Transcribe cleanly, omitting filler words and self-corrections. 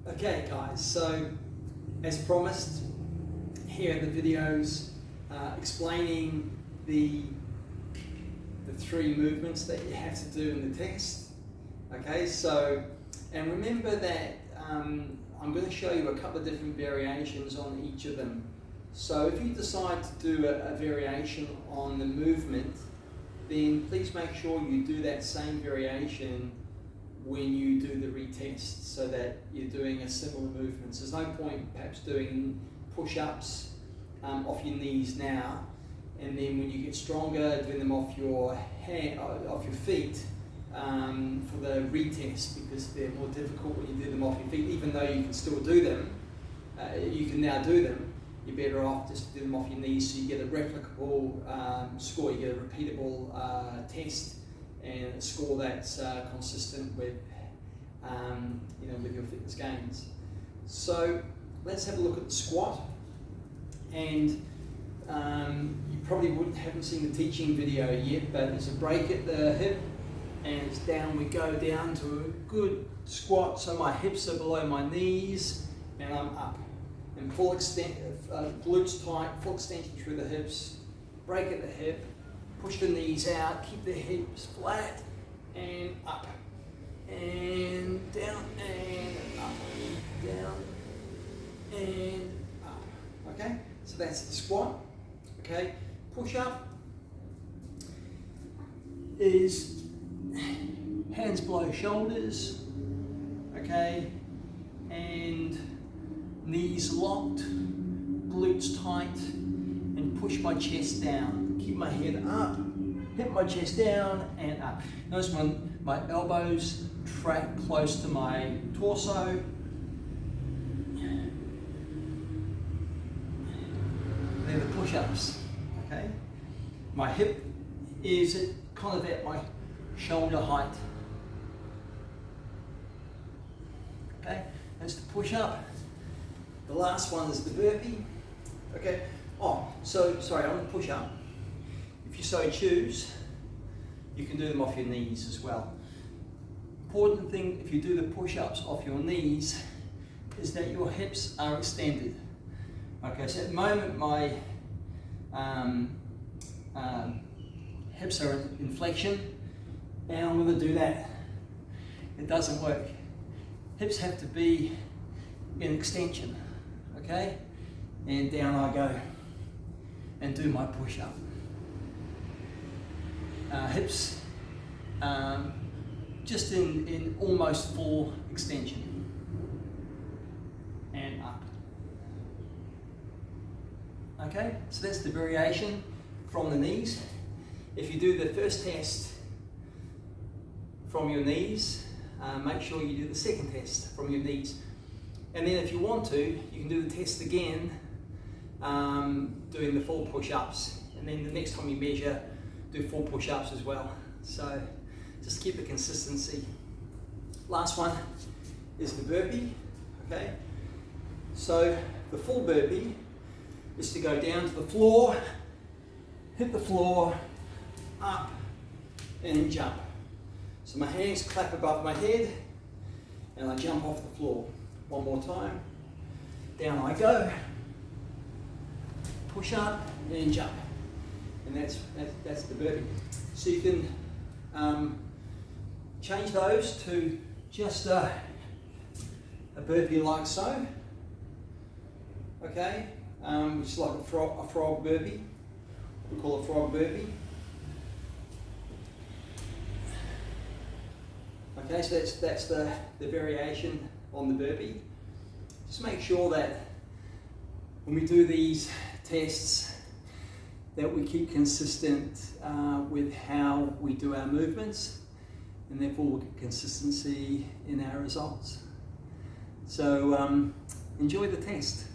Okay guys, so as promised, here are the videos explaining the three movements that you have to do in the test. Okay, so, and remember that I'm going to show you a couple of different variations on each of them. So if you decide to do a variation on the movement, then please make sure you do that same variation when you do the retest, so that you're doing a similar movement. So there's no point perhaps doing push-ups off your knees now, and then when you get stronger, doing them off your feet for the retest, because they're more difficult when you do them off your feet. Even though you can still do them, you can now do them, you're better off just to do them off your knees, so you get a replicable score, you get a repeatable test, and a score that's consistent with, with your fitness gains. So let's have a look at the squat. And you probably haven't seen the teaching video yet, but there's a break at the hip, and it's down. We go down to a good squat, so my hips are below my knees, and I'm up. And full extent, glutes tight, full extension through the hips. Break at the hip. Push the knees out, keep the hips flat, and up, and down, and up, down, and up. Okay, so that's the squat. Okay, push up is hands below shoulders, okay, and knees locked, glutes tight, and push my chest down. Keep my head up, hit my chest down and up. Notice when my elbows track close to my torso. They're the push-ups, okay? My hip is kind of at my shoulder height. Okay, that's the push-up. The last one is the burpee. Okay, sorry, on the push-up, if you so choose, you can do them off your knees as well. Important thing, if you do the push-ups off your knees, is that your hips are extended. Okay, so at the moment my hips are in flexion, and I'm going to do that. It doesn't work. Hips have to be in extension, okay? And down I go and do my push-up. Hips just in almost full extension, and up. Okay, so that's the variation from the knees. If you do the first test from your knees, make sure you do the second test from your knees. And then if you want to, you can do the test again, doing the full push-ups. And then the next time you measure, do full push-ups as well. So just keep the consistency. Last one is the burpee, okay? So the full burpee is to go down to the floor, hit the floor, up, and jump. So my hands clap above my head, and I jump off the floor. One more time. Down I go, push up, and jump. And that's the burpee. So you can change those to just a burpee like so, okay, which is like a frog burpee. We call it frog burpee. Okay, so that's the variation on the burpee. Just make sure that when we do these tests, that we keep consistent with how we do our movements, and therefore we'll get consistency in our results. So enjoy the test.